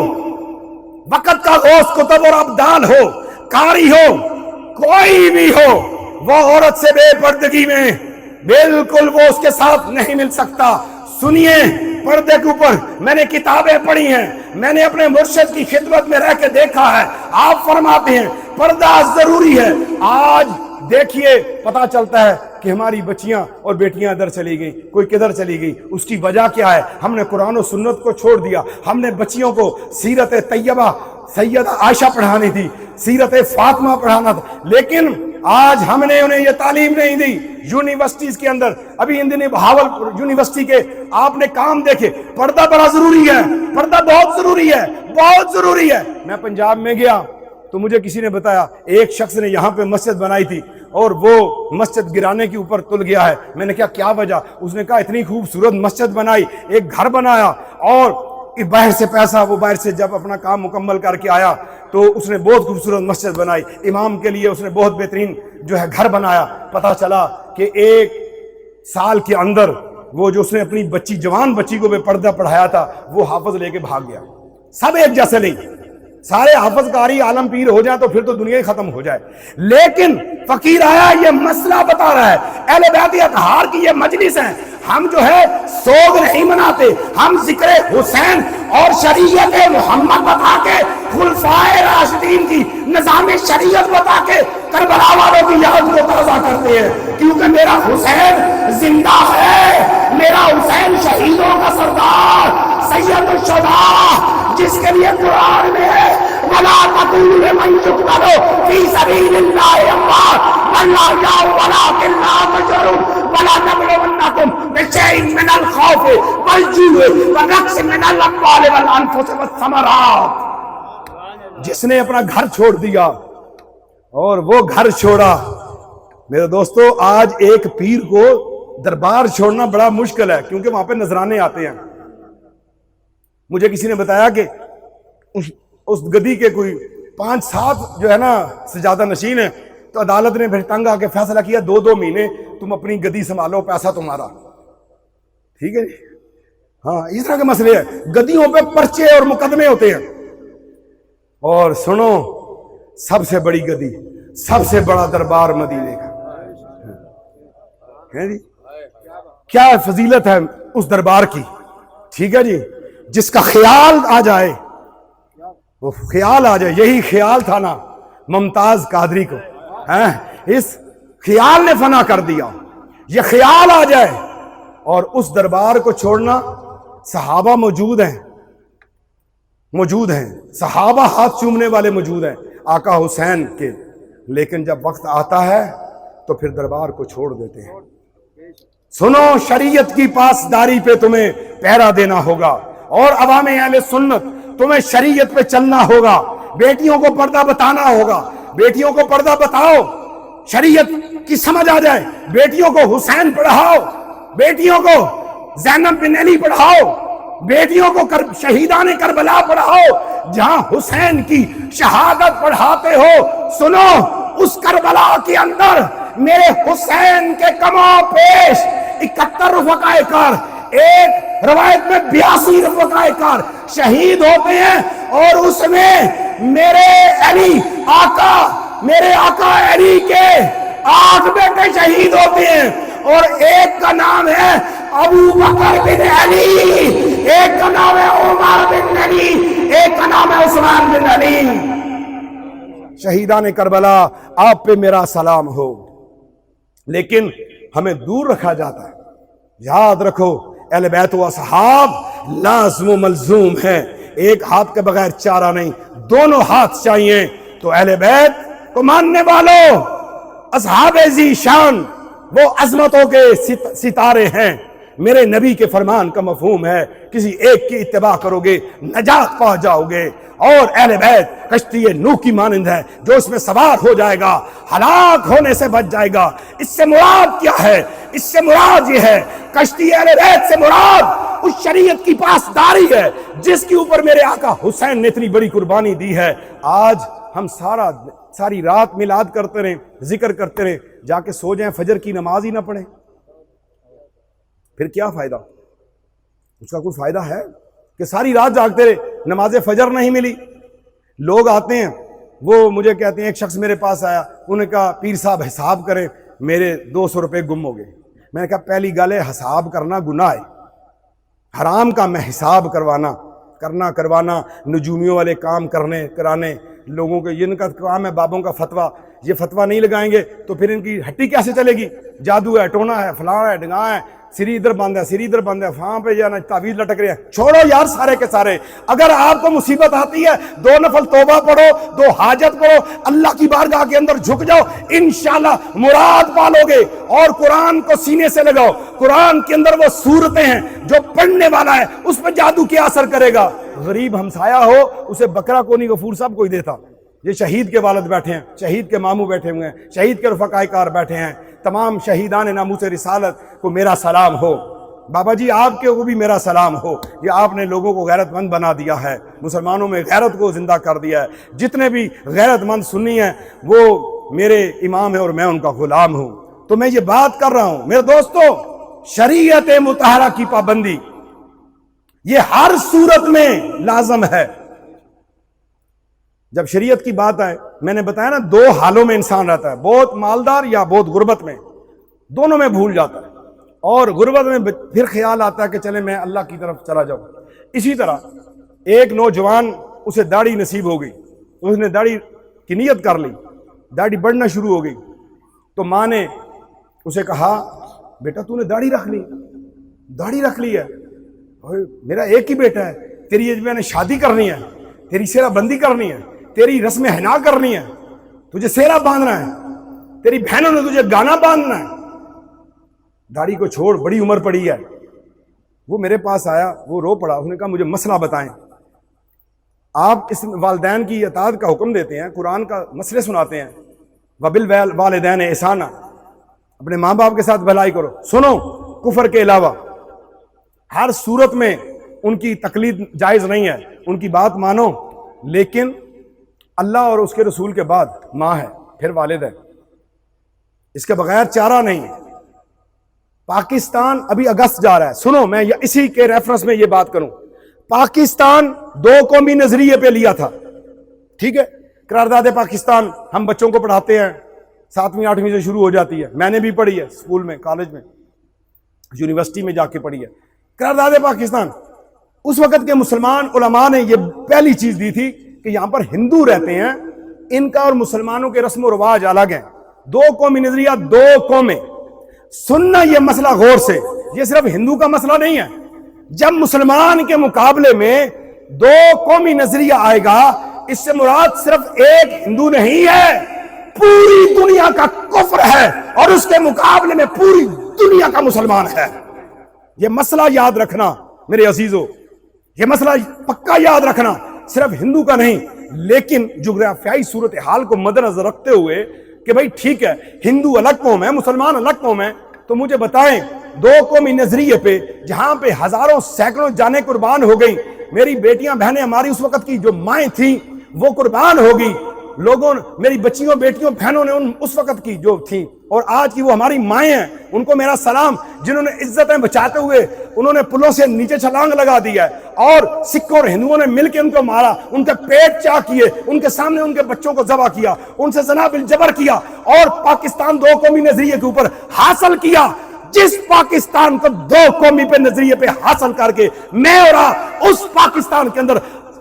وقت کا غوث کتب اور ابدال ہو، قاری ہو، کوئی بھی ہو، وہ عورت سے بے پردگی میں بالکل وہ اس کے ساتھ نہیں مل سکتا۔ سنیے، پردے کے اوپر میں نے کتابیں پڑھی ہیں، میں نے اپنے مرشد کی خدمت میں رہ کے دیکھا ہے، آپ فرماتے ہیں پردہ ضروری ہے۔ آج دیکھیے پتا چلتا ہے کہ ہماری بچیاں اور بیٹیاں ادھر چلی گئیں، کوئی کدھر چلی گئی، اس کی وجہ کیا ہے؟ ہم نے قرآن و سنت کو چھوڑ دیا، ہم نے بچیوں کو سیرت طیبہ سیدہ عائشہ پڑھانی تھی، سیرت فاطمہ پڑھانا تھا، لیکن آج ہم نے انہیں یہ تعلیم نہیں دی۔ یونیورسٹیز کے اندر ابھی ان دنوں بہاول یونیورسٹی کے آپ نے کام دیکھے، پردہ بڑا ضروری ہے، پردہ بہت ضروری ہے، بہت ضروری ہے۔ میں پنجاب میں گیا تو مجھے کسی نے بتایا ایک شخص نے یہاں پہ مسجد بنائی تھی اور وہ مسجد گرانے کے اوپر تل گیا ہے۔ میں نے کیا وجہ؟ اس نے کہا اتنی خوبصورت مسجد بنائی، ایک گھر بنایا، اور باہر سے پیسہ، وہ باہر سے جب اپنا کام مکمل کر کے آیا تو اس نے بہت خوبصورت مسجد بنائی، امام کے لیے اس نے بہت بہترین جو ہے گھر بنایا۔ پتہ چلا کہ ایک سال کے اندر وہ جو اس نے اپنی بچی، جوان بچی کو بے پردہ پڑھایا تھا، وہ حافظ لے کے بھاگ گیا۔ سب ایک جیسے نہیں، سارے حافظ قاری عالم پیر ہو جائیں تو پھر تو دنیا ہی ختم ہو جائے، لیکن فقیر آیا یہ مسئلہ بتا رہا ہے۔ اہل بیت اطہار کی یہ مجلس ہے، ہم جو ہے سوگ نہیں مناتے، ہم ذکر حسین اور شریعت محمد بتا کے، خلفائے راشدین کی نظام شریعت بتا کے کربلا والوں کی یاد کو تازہ کرتے ہیں، کیونکہ میرا حسین زندہ ہے، میرا حسین شہیدوں کا سردار، سید الشہداء، جس کے لیے قرآن میں ہے وَلَا تَقُولُوا لِمَن يُقْتَلُ فِي سَبِيلِ اللَّهِ أَمْوَاتٌ بَلْ أَحْيَاءٌ وَلَٰكِن لَّا تَشْعُرُونَ وَلَا نَبْلُوَنَّكُم بِشَيْءٍ مِّنَ الْخَوْفِ وَالْجُوعِ وَنَقْصٍ مِّنَ الْأَمْوَالِ وَالْأَنفُسِ وَالثَّمَرَاتِ۔ جس نے اپنا گھر چھوڑ دیا اور وہ گھر چھوڑا، میرے دوستو آج ایک پیر کو دربار چھوڑنا بڑا مشکل ہے، کیونکہ وہاں پہ نذرانے آتے ہیں، مجھے کسی نے بتایا کہ اس گدی کے کوئی 5-7 جو ہے نا سجادہ نشین ہیں، تو عدالت نے پھر تنگ آ کے فیصلہ کیا 2 مہینے تم اپنی گدی سنبھالو، پیسہ تمہارا. ٹھیک ہے جی. ہاں اس طرح کے مسئلے ہیں، گدیوں پہ پرچے اور مقدمے ہوتے ہیں. اور سنو، سب سے بڑی گدی، سب سے بڑا دربار مدینے کا ہے جی. کیا فضیلت ہے اس دربار کی. ٹھیک ہے جی. جس کا خیال آ جائے، وہ خیال آ جائے. یہی خیال تھا نا ممتاز قادری کو، اس خیال نے فنا کر دیا. یہ خیال آ جائے اور اس دربار کو چھوڑنا. صحابہ موجود ہیں، صحابہ ہاتھ چومنے والے موجود ہیں آقا حسین کے، لیکن جب وقت آتا ہے تو پھر دربار کو چھوڑ دیتے ہیں. سنو، شریعت کی پاسداری پہ تمہیں پہرا دینا ہوگا، اور عوام اہل سنت تمہیں شریعت پہ چلنا ہوگا. بیٹیوں کو پردہ بتانا ہوگا. بیٹیوں کو پردہ بتاؤ، شریعت کی سمجھ آ جائے. بیٹیوں کو حسین پڑھاؤ، بیٹیوں کو زینب بن علی پڑھاؤ، بیٹیوں کو شہیدان کربلا پڑھاؤ. جہاں حسین کی شہادت پڑھاتے ہو، سنو، اس کربلا کے اندر میرے حسین کے کما پیش 71 رفقائے کار، ایک روایت میں 82 رفقائے کار شہید ہوتے ہیں، اور اس میں میرے آقا علی کے 8 بیٹے شہید ہوتے ہیں، اور ایک کا نام ہے ابو بکر بن علی، ایک کا نام ہے عمر بن علی، ایک کا نام ہے عثمان بن علی. شہیدان کربلا، آپ پہ میرا سلام ہو. لیکن ہمیں دور رکھا جاتا ہے. یاد رکھو، اہل بیت و اصحاب لازم و ملزوم ہے. ایک ہاتھ کے بغیر چارہ نہیں، دونوں ہاتھ چاہیے. تو اہل بیت کو ماننے والوں، اصحاب ذی شان وہ عظمتوں کے ستارے ہیں. میرے نبی کے فرمان کا مفہوم ہے، کسی ایک کی اتباع کرو گے نجات پا جاؤ گے. اور اہل بیت کشتی نوح کی مانند ہے، جو اس میں سوار ہو جائے گا ہلاک ہونے سے بچ جائے گا. اس سے مراد کیا ہے؟ اس سے مراد یہ ہے، کشتی اہل بیت سے مراد اس شریعت کی پاسداری ہے جس کے اوپر میرے آقا حسین نے اتنی بڑی قربانی دی ہے. آج ہم ساری رات میلاد کرتے رہیں، ذکر کرتے رہیں، جا کے سو جائیں، فجر کی نماز ہی نہ پڑھیں، پھر کیا فائدہ؟ اس کا کوئی فائدہ ہے کہ ساری رات جاگتے رہے، نماز فجر نہیں ملی؟ لوگ آتے ہیں، وہ مجھے کہتے ہیں، ایک شخص میرے پاس آیا، انہوں نے کہا پیر صاحب حساب کریں، میرے 200 روپے گم ہو گئے. میں نے کہا پہلی گل ہے، حساب کرنا گناہ ہے، حرام کام ہے حساب کروانا، نجومیوں والے کام کرانے لوگوں کے. ان کا کام ہے بابوں کا فتویٰ. یہ فتویٰ نہیں لگائیں گے تو پھر ان کی ہٹی کیسے چلے گی؟ جادو ہے، ٹونا ہے، فلاں ہے، ڈگاں ہے، سری ادھر بند ہے، وہاں پہ جانا تعویذ لٹک رہے ہیں. چھوڑو یار سارے کے سارے. اگر آپ کو مصیبت آتی ہے، 2 نفل توبہ پڑھو، 2 حاجت پڑھو، اللہ کی بارگاہ کے اندر جھک جاؤ، انشاءاللہ مراد پالو گے. اور قرآن کو سینے سے لگاؤ. قرآن کے اندر وہ صورتیں ہیں جو پڑھنے والا ہے، اس پہ جادو کیا اثر کرے گا؟ غریب ہمسایہ ہو، اسے بکرا کو نہیں غفور صاحب کوئی دیتا. یہ شہید کے والد بیٹھے ہیں، شہید کے ماموں بیٹھے ہوئے ہیں، شہید کے رفقائے کار بیٹھے ہیں. تمام شہیدان ناموس رسالت کو میرا سلام ہو. بابا جی آپ کے کو بھی میرا سلام ہو. یہ آپ نے لوگوں کو غیرت مند بنا دیا ہے، مسلمانوں میں غیرت کو زندہ کر دیا ہے. جتنے بھی غیرت مند سنی ہیں وہ میرے امام ہیں اور میں ان کا غلام ہوں. تو میں یہ بات کر رہا ہوں میرے دوستو، شریعت مطہرہ کی پابندی یہ ہر صورت میں لازم ہے. جب شریعت کی بات آئے، میں نے بتایا نا 2 حالوں میں انسان رہتا ہے، بہت مالدار یا بہت غربت میں، دونوں میں بھول جاتا ہے. اور غربت میں پھر خیال آتا ہے کہ چلے میں اللہ کی طرف چلا جاؤں. اسی طرح ایک نوجوان، اسے داڑھی نصیب ہو گئی، اس نے داڑھی کی نیت کر لی، داڑھی بڑھنا شروع ہو گئی. تو ماں نے اسے کہا بیٹا تو نے داڑھی رکھ لی ہے، میرا ایک ہی بیٹا ہے، تیری ایج میں نے شادی کرنی ہے، تیری سیرہ بندی کرنی ہے، تیری رسم حنا کرنی ہے، تجھے سیرہ باندھنا ہے، تیری بہنوں نے تجھے گانا باندھنا ہے، داڑھی کو چھوڑ، بڑی عمر پڑی ہے. وہ میرے پاس آیا، وہ رو پڑا. اس نے کہا مجھے مسئلہ بتائیں. آپ اس والدین کی اطاعت کا حکم دیتے ہیں، قرآن کا مسئلے سناتے ہیں، وبالوالدین احسانا، اپنے ماں باپ کے ساتھ بھلائی کرو. سنو، کفر کے علاوہ ہر صورت میں ان کی تقلید جائز نہیں ہے، ان کی بات مانو، لیکن اللہ اور اس کے رسول کے بعد ماں ہے، پھر والد ہے، اس کے بغیر چارہ نہیں۔ پاکستان ابھی اگست جا رہا ہے، سنو میں اسی کے ریفرنس میں یہ بات کروں، پاکستان 2 قومی نظریے پہ لیا تھا، ٹھیک ہے، قرارداد پاکستان ہم بچوں کو پڑھاتے ہیں، 7ویں 8ویں سے شروع ہو جاتی ہے، میں نے بھی پڑھی ہے اسکول میں، کالج میں، یونیورسٹی میں جا کے پڑھی ہے قرارداد پاکستان۔ اس وقت کے مسلمان علماء نے یہ پہلی چیز دی تھی کہ یہاں پر ہندو رہتے ہیں، ان کا اور مسلمانوں کے رسم و رواج الگ ہیں، 2 قومی نظریہ، 2 قومیں۔ سننا یہ مسئلہ غور سے، یہ صرف ہندو کا مسئلہ نہیں ہے، جب مسلمان کے مقابلے میں 2 قومی نظریہ آئے گا، اس سے مراد صرف ایک ہندو نہیں ہے، پوری دنیا کا کفر ہے، اور اس کے مقابلے میں پوری دنیا کا مسلمان ہے۔ یہ مسئلہ یاد رکھنا میرے عزیزو، یہ مسئلہ پکا یاد رکھنا، صرف ہندو کا نہیں، لیکن جغرافیائی صورتحال کو مد نظر رکھتے ہوئے کہ بھئی ٹھیک ہے ہندو الگ قوم ہے، مسلمان الگ قوم ہے، تو مجھے بتائیں 2 قومی نظریے پہ جہاں پہ ہزاروں سینکڑوں جانیں قربان ہو گئی، میری بیٹیاں بہنیں، ہماری اس وقت کی جو مائیں تھیں وہ قربان ہو گئی، لوگوں میری بچیوں بیٹیوں بہنوں نے اس وقت کی جو تھیں اور آج کی وہ ہماری مائیں ہیں، ان کو میرا سلام، جنہوں نے عزتیں بچاتے ہوئے انہوں نے پلوں سے نیچے چھلانگ لگا دیا ہے، اور سکھوں اور ہندوؤں نے مل کے ان کو مارا، ان کے پیٹ چاک کیے، ان کے سامنے ان کے بچوں کو ذبح کیا، ان سے زنا بالجبر کیا، اور پاکستان 2 قومی نظریے کے اوپر حاصل کیا۔ جس پاکستان کو 2 قومی پہ نظریے پہ حاصل کر کے میں اور آپ اس پاکستان کے اندر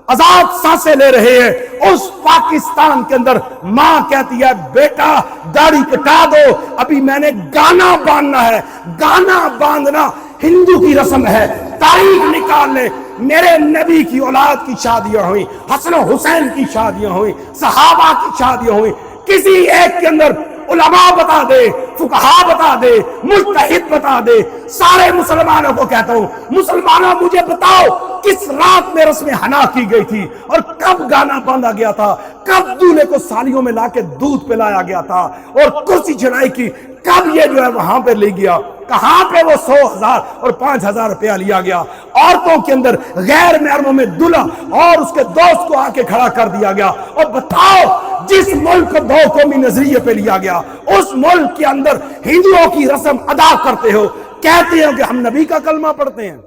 آزاد سانسیں لے رہے ہیں، اس پاکستان کے اندر ماں کہتی ہے بیٹا داڑھی کٹا دو، ابھی میں نے گانا باندھنا ہے، گانا باندھنا ہندو کی رسم ہے، تاریخ نکال لے، میرے نبی کی اولاد کی شادیاں ہوئی، حسن و حسین کی شادیاں ہوئی، صحابہ کی شادیاں ہوئی، کسی ایک کے اندر علماء بتا دے، فقہا بتا دے، مجتہد بتا دے، سارے مسلمانوں کو کہتا ہوں، مسلمانوں مجھے بتاؤ کس رات میں رسم حنا کی گئی تھی، اور کب گانا باندھا گیا تھا، کب دولہے کو سالیوں میں لا کے دودھ پلایا گیا تھا، اور کرسی چڑھائی کی کب یہ جو ہے وہاں پہ لے گیا، کہاں پہ وہ 100,000 اور 5,000 روپیہ لیا گیا، عورتوں کے اندر غیر محرموں میں دلہا اور اس کے دوست کو آ کے کھڑا کر دیا گیا، اور بتاؤ جس ملک کو 2 قومی نظریے پہ لیا گیا اس ملک کے اندر ہندوؤں کی رسم ادا کرتے ہو، کہتے ہیں کہ ہم نبی کا کلمہ پڑھتے ہیں۔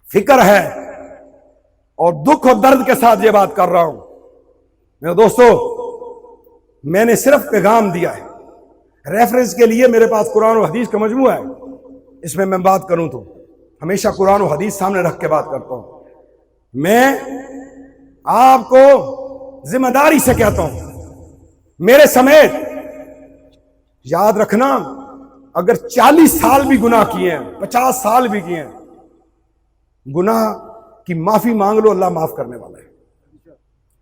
فکر ہے اور دکھ اور درد کے ساتھ یہ بات کر رہا ہوں میرے دوستو، میں نے صرف پیغام دیا ہے، ریفرنس کے لیے میرے پاس قرآن و حدیث کا مجموعہ ہے، اس میں بات کروں تو ہمیشہ قرآن و حدیث سامنے رکھ کے بات کرتا ہوں۔ میں آپ کو ذمہ داری سے کہتا ہوں، میرے سمیت یاد رکھنا، اگر 40 سال بھی گناہ کیے ہیں، 50 سال بھی کیے ہیں، گناہ کی معافی مانگ لو، اللہ معاف کرنے والا ہے،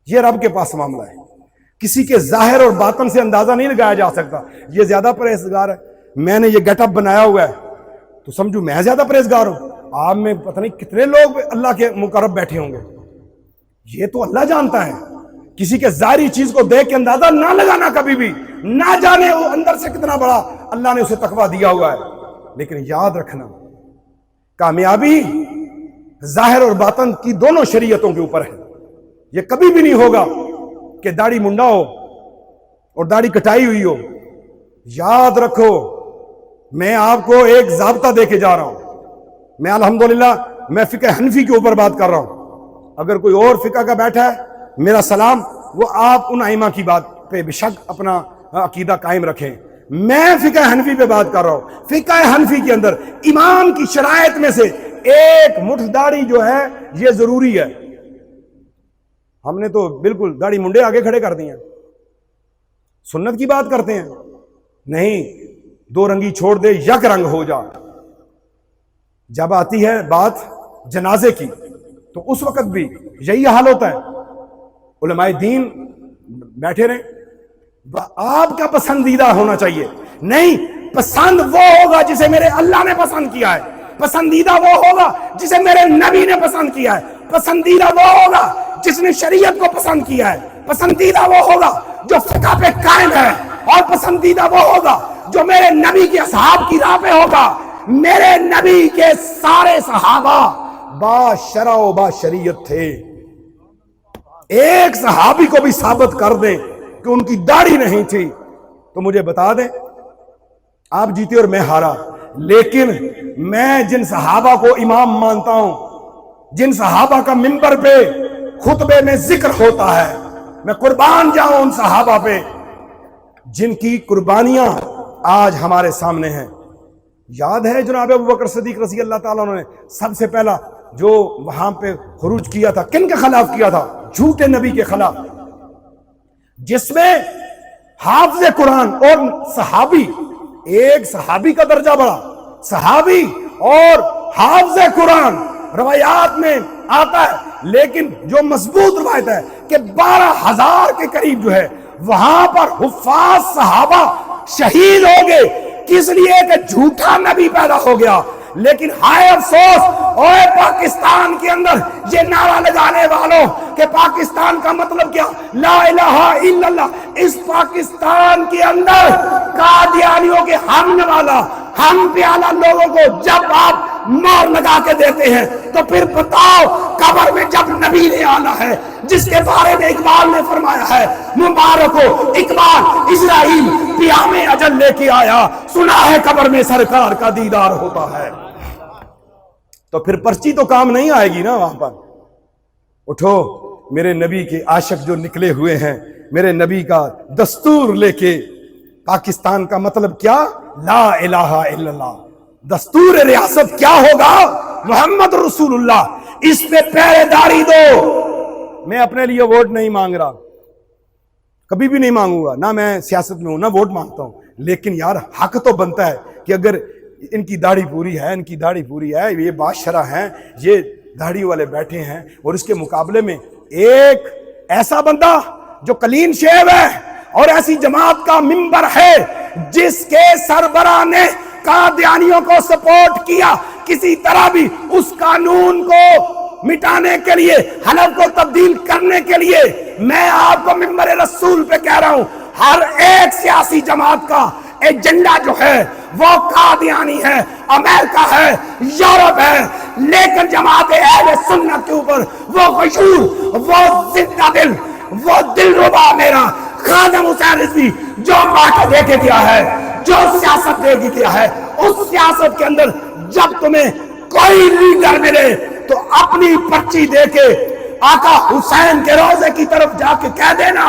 یہ رب کے پاس معاملہ ہے، کسی کے ظاہر اور باطن سے اندازہ نہیں لگایا جا سکتا، یہ زیادہ پرہیزگار ہے، میں نے یہ گیٹ اپ بنایا ہوا ہے تو سمجھو میں زیادہ پرہیزگار ہوں، آپ میں پتہ نہیں کتنے لوگ اللہ کے مقرب بیٹھے ہوں گے، یہ تو اللہ جانتا ہے، کسی کے ظاہری چیز کو دیکھ کے اندازہ نہ لگانا کبھی بھی، نہ جانے وہ اندر سے کتنا بڑا اللہ نے اسے تقویٰ دیا ہوا ہے، لیکن یاد رکھنا کامیابی ظاہر اور باطن کی دونوں شریعتوں کے اوپر ہے، یہ کبھی بھی نہیں ہوگا کہ داڑھی منڈا ہو اور داڑھی کٹائی ہوئی ہو، یاد رکھو میں آپ کو ایک ضابطہ دے کے جا رہا ہوں، میں الحمدللہ میں فقہ حنفی کے اوپر بات کر رہا ہوں، اگر کوئی اور فقہ کا بیٹھا ہے میرا سلام، وہ آپ ان ائمہ کی بات پہ بے شک اپنا عقیدہ قائم رکھیں، میں فقہ حنفی پہ بات کر رہا ہوں، فقہ حنفی کے اندر امام کی شرائط میں سے ایک مٹھ داڑھی جو ہے یہ ضروری ہے، ہم نے تو بالکل داڑھی منڈے آگے کھڑے کر دی ہیں، سنت کی بات کرتے ہیں، نہیں، 2 رنگی چھوڑ دے یک رنگ ہو جا، جب آتی ہے بات جنازے کی تو اس وقت بھی یہی حال ہوتا ہے، علماء دین بیٹھے رہے، آپ کا پسندیدہ ہونا چاہیے، نہیں، پسند وہ ہوگا جسے میرے اللہ نے پسند کیا ہے، پسندیدہ وہ ہوگا جسے میرے نبی نے پسند کیا ہے، پسندیدہ وہ ہوگا جس نے شریعت کو پسند کیا ہے، پسندیدہ وہ ہوگا جو فقہ پہ قائم ہے، اور پسندیدہ وہ ہوگا جو میرے نبی کے اصحاب کی راہ پہ ہوگا، میرے نبی کے سارے صحابہ با شرع و با شریعت تھے. ایک صحابی کو بھی ثابت کر دیں کہ ان کی داڑھی نہیں تھی تو مجھے بتا دیں. آپ جیتے اور میں ہارا. لیکن میں جن صحابہ کو امام مانتا ہوں, جن صحابہ کا منبر پہ خطبے میں ذکر ہوتا ہے, میں قربان جاؤں ان صحابہ پہ جن کی قربانیاں آج ہمارے سامنے ہیں. یاد ہے جناب ابوبکر صدیق رضی اللہ تعالیٰ عنہ نے سب سے پہلا جو وہاں پہ خروج کیا تھا کن کے خلاف کیا تھا؟ جھوٹے نبی کے خلاف, جس میں حافظ قرآن اور صحابی, ایک صحابی کا درجہ بڑا, صحابی اور حافظ قرآن روایات میں آتا ہے, لیکن جو مضبوط روایت ہے کہ 12,000 کے قریب جو ہے وہاں پر حفاظ صحابہ شہید ہو گئے. کس لیے کہ جھوٹا نبی پیدا ہو گیا. لیکن ہائے افسوس, اور پاکستان کے اندر یہ نعرہ لگانے والوں کہ پاکستان کا مطلب کیا, لا الہ الا اللہ, اس پاکستان کے اندر قادیانیوں کے ہم والا ہم پیالہ لوگوں کو جب آپ مار لگا کے دیتے ہیں تو پھر بتاؤ قبر میں جب نبی نے آنا ہے جس کے بارے میں اقبال نے فرمایا ہے, مبارک ہو اقبال اسرائیل پیام اجل لے کے آیا, سنا ہے قبر میں سرکار کا دیدار ہوتا ہے. تو پھر پرچی تو کام نہیں آئے گی نا وہاں پر. اٹھو میرے نبی کے عاشق جو نکلے ہوئے ہیں, میرے نبی کا دستور لے کے. پاکستان کا مطلب کیا؟ لا الہ الا اللہ. دستور ریاست کیا ہوگا؟ محمد رسول اللہ. اس پہ پہرے داری دو. میں اپنے لیے ووٹ نہیں مانگ رہا, کبھی بھی نہیں مانگوں گا, نہ میں سیاست میں ہوں نہ ووٹ مانگتا ہوں, لیکن یار حق تو بنتا ہے کہ اگر ان کی داڑھی پوری ہے, ان کی داڑھی پوری ہے, یہ بادشاہ ہیں, یہ داڑھی والے بیٹھے ہیں, اور اس کے مقابلے میں ایک ایسا بندہ جو کلین شیو ہے اور ایسی جماعت کا ممبر ہے جس کے سربراہ نے قادیانیوں کو سپورٹ کیا, کسی طرح بھی اس قانون کو مٹانے کے لیے, حلف کو تبدیل کرنے کے لیے. میں آپ کو ممبر رسول پہ کہہ رہا ہوں, ہر ایک سیاسی جماعت کا ایجنڈا جو ہے وہ قادیانی ہے, امریکہ ہے, یورپ ہے, لیکن جماعت اہل سنت کے اوپر وہ غیور, وہ زندہ دل, وہ دلربا میرا خادم حسین رضوی جو باتیں دے کے کیا ہے, جو سیاست دے کے کیا ہے, اس سیاست کے اندر جب تمہیں کوئی لیڈر ملے تو اپنی پرچی دے کے آقا حسین کے روزے کی طرف جا کے کہہ دینا,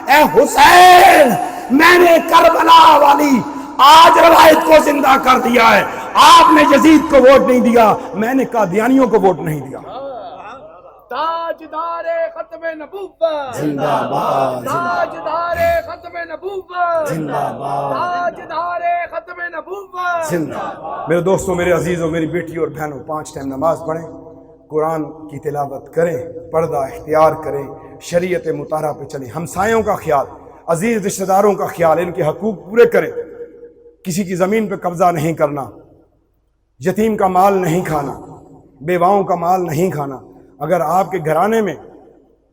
اے حسین میں نے کربلا والی آج روایت کو زندہ کر دیا ہے. آپ نے یزید کو ووٹ نہیں دیا, میں نے قادیانیوں کو ووٹ نہیں دیا. تاجدار ختم نبوت زندہ باد, تاجدار ختم نبوت زندہ باد, تاجدار ختم نبوت زندہ. میرے دوستوں, میرے عزیزوں, میری بیٹی اور بہنوں, 5 ٹائم نماز پڑھیں, قرآن کی تلاوت کریں, پردہ اختیار کریں, شریعت مطالعہ پہ چلیں, ہمسایوں کا خیال, عزیز رشتہ داروں کا خیال, ان کے حقوق پورے کریں. کسی کی زمین پہ قبضہ نہیں کرنا, یتیم کا مال نہیں کھانا, بیواؤں کا مال نہیں کھانا. اگر آپ کے گھرانے میں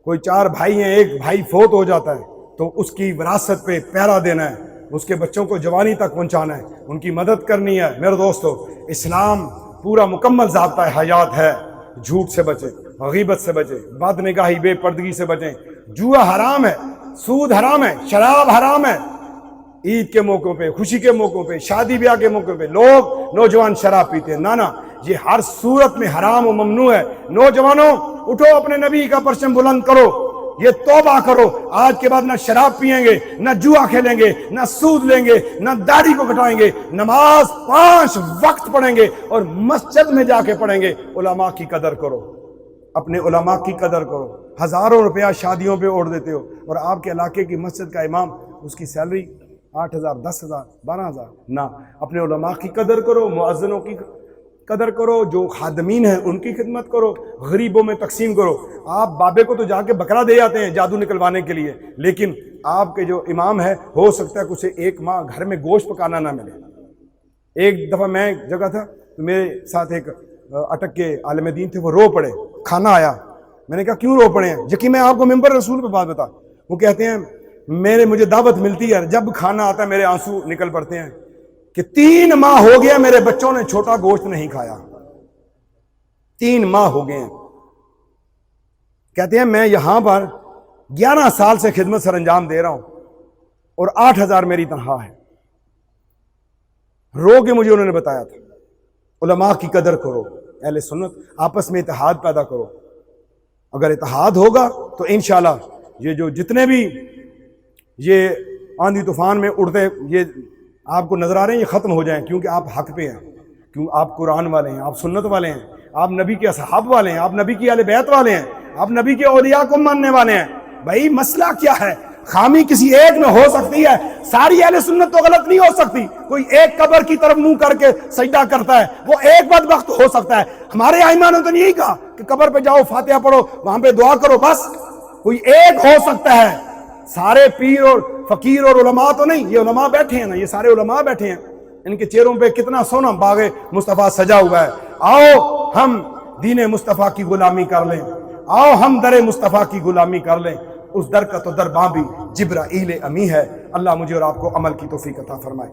کوئی 4 بھائی ہیں, ایک بھائی فوت ہو جاتا ہے تو اس کی وراثت پہ پہرا دینا ہے, اس کے بچوں کو جوانی تک پہنچانا ہے, ان کی مدد کرنی ہے. میرے دوستو, اسلام پورا مکمل ضابطہ حیات ہے. جھوٹ سے بچیں, غیبت سے بچیں, بد نگاہی, بے پردگی سے بچیں. جوا حرام ہے, سود حرام ہے, شراب حرام ہے. عید کے موقعوں پہ, خوشی کے موقعوں پہ, شادی بیاہ کے موقعوں پہ لوگ نوجوان شراب پیتے ہیں. نانا, یہ ہر صورت میں حرام و ممنوع ہے. نوجوانوں اٹھو, اپنے نبی کا پرچم بلند کرو, یہ توبہ کرو. آج کے بعد نہ شراب پیئیں گے, نہ جوا کھیلیں گے, نہ سود لیں گے, نہ داڑھی کو کٹائیں گے. نماز 5 وقت پڑھیں گے اور مسجد میں جا کے پڑھیں گے. علماء کی قدر کرو, اپنے علماء کی قدر کرو. ہزاروں روپیہ شادیوں پہ اوڑ دیتے ہو, اور آپ کے علاقے کی مسجد کا امام, اس کی سیلری 8,000, 10,000, 12,000. نہ, اپنے علماء کی قدر کرو, مؤذنوں کی قدر کرو, جو خادمین ہیں ان کی خدمت کرو, غریبوں میں تقسیم کرو. آپ بابے کو تو جا کے بکرا دے جاتے ہیں جادو نکلوانے کے لیے, لیکن آپ کے جو امام ہے ہو سکتا ہے کہ اسے 1 ماہ گھر میں گوشت پکانا نہ ملے. ایک دفعہ میں جگہ تھا تو میرے ساتھ ایک اٹک کے عالم دین تھے, وہ رو پڑے, کھانا آیا. میں نے کہا کیوں رو پڑے ہیں؟ یقین میں آپ کو ممبر رسول پہ بات بتا. وہ کہتے ہیں مجھے دعوت ملتی ہے, جب کھانا آتا ہے میرے آنسو نکل پڑتے ہیں کہ 3 ماہ ہو گیا میرے بچوں نے چھوٹا گوشت نہیں کھایا، 3 ماہ ہو گئے ہیں۔ کہتے ہیں میں یہاں پر 11 سال سے خدمت سر انجام دے رہا ہوں اور 8,000 میری تنخواہ ہے۔ رو کے مجھے انہوں نے بتایا تھا علماء کی قدر کرو، اہل سنت آپس میں اتحاد پیدا کرو، اگر اتحاد ہوگا تو انشاءاللہ یہ جو جتنے بھی یہ آندھی طوفان میں اڑتے یہ آپ کو نظر آ رہے ہیں یہ ختم ہو جائیں، کیونکہ آپ حق پہ ہیں، کیوں آپ قرآن والے ہیں، آپ سنت والے ہیں، آپ نبی کے اصحاب والے ہیں، آپ نبی کی اہل بیت والے ہیں، آپ نبی کے اولیاء کو ماننے والے ہیں۔ بھائی مسئلہ کیا ہے؟ خامی کسی ایک میں ہو سکتی ہے، ساری اہل سنت تو غلط نہیں ہو سکتی۔ کوئی ایک قبر کی طرف منہ کر کے سجدہ کرتا ہے، وہ ایک بدبخت ہو سکتا ہے۔ ہمارے ائمہ نے تو نہیں کہا کہ قبر پہ جاؤ فاتحہ پڑھو وہاں پہ دعا کرو، بس کوئی ایک ہو سکتا ہے۔ سارے پیر اور فقیر اور علماء تو نہیں، یہ علماء بیٹھے ہیں نا، یہ سارے علماء بیٹھے ہیں، ان کے چہروں پہ کتنا سونا باغ مصطفیٰ سجا ہوا ہے۔ آؤ ہم دین مصطفیٰ کی غلامی کر لیں، آؤ ہم در مصطفیٰ کی غلامی کر لیں۔ اس در کا تو در باں بھی جبرائیل امی ہے۔ اللہ مجھے اور آپ کو عمل کی توفیق عطا فرمائے۔